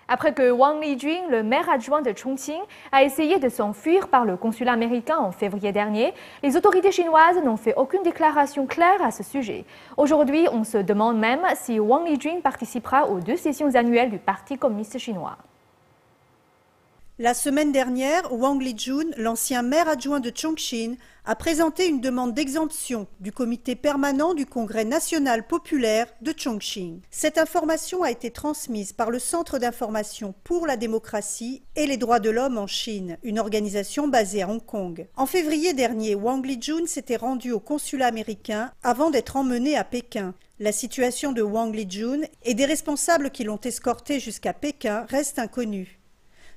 Après que Wang Lijun, le maire adjoint de Chongqing, a essayé de s'enfuir par le consulat américain en février dernier, les autorités chinoises n'ont fait aucune déclaration claire à ce sujet. Aujourd'hui, on se demande même si Wang Lijun participera aux 2 sessions annuelles du Parti communiste chinois. La semaine dernière, Wang Lijun, l'ancien maire adjoint de Chongqing, a présenté une demande d'exemption du comité permanent du Congrès national populaire de Chongqing. Cette information a été transmise par le Centre d'information pour la démocratie et les droits de l'homme en Chine, une organisation basée à Hong Kong. En février dernier, Wang Lijun s'était rendu au consulat américain avant d'être emmené à Pékin. La situation de Wang Lijun et des responsables qui l'ont escorté jusqu'à Pékin reste inconnue.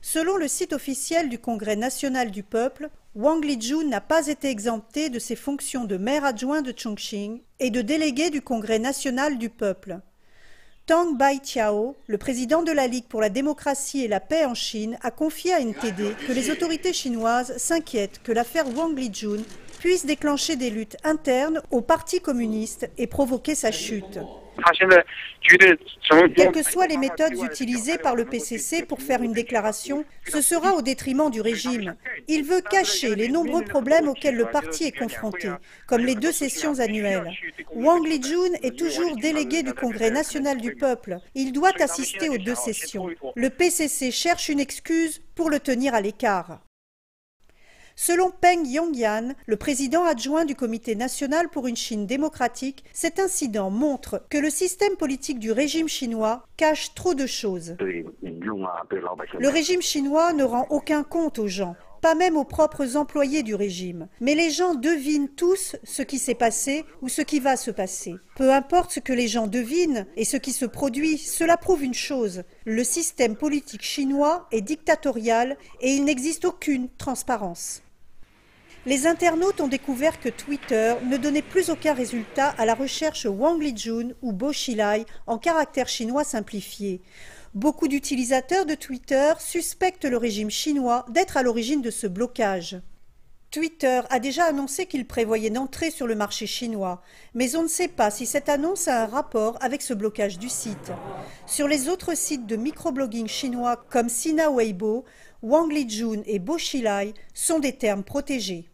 Selon le site officiel du Congrès national du peuple, Wang Lijun n'a pas été exempté de ses fonctions de maire adjoint de Chongqing et de délégué du Congrès national du peuple. Tang Baiqiao, le président de la Ligue pour la démocratie et la paix en Chine, a confié à NTD que les autorités chinoises s'inquiètent que l'affaire Wang Lijun puisse déclencher des luttes internes au Parti communiste et provoquer sa chute. Quelles que soient les méthodes utilisées par le PCC pour faire une déclaration, ce sera au détriment du régime. Il veut cacher les nombreux problèmes auxquels le parti est confronté, comme les 2 sessions annuelles. Wang Lijun est toujours délégué du Congrès national du peuple. Il doit assister aux 2 sessions. Le PCC cherche une excuse pour le tenir à l'écart. Selon Peng Yongyan, le président adjoint du Comité national pour une Chine démocratique, cet incident montre que le système politique du régime chinois cache trop de choses. Le régime chinois ne rend aucun compte aux gens, pas même aux propres employés du régime. Mais les gens devinent tous ce qui s'est passé ou ce qui va se passer. Peu importe ce que les gens devinent et ce qui se produit, cela prouve une chose. Le système politique chinois est dictatorial et il n'existe aucune transparence. Les internautes ont découvert que Twitter ne donnait plus aucun résultat à la recherche Wang Lijun ou Bo Xilai en caractère chinois simplifié. Beaucoup d'utilisateurs de Twitter suspectent le régime chinois d'être à l'origine de ce blocage. Twitter a déjà annoncé qu'il prévoyait d'entrer sur le marché chinois, mais on ne sait pas si cette annonce a un rapport avec ce blocage du site. Sur les autres sites de microblogging chinois comme Sina Weibo, Wang Lijun et Bo Xilai sont des termes protégés.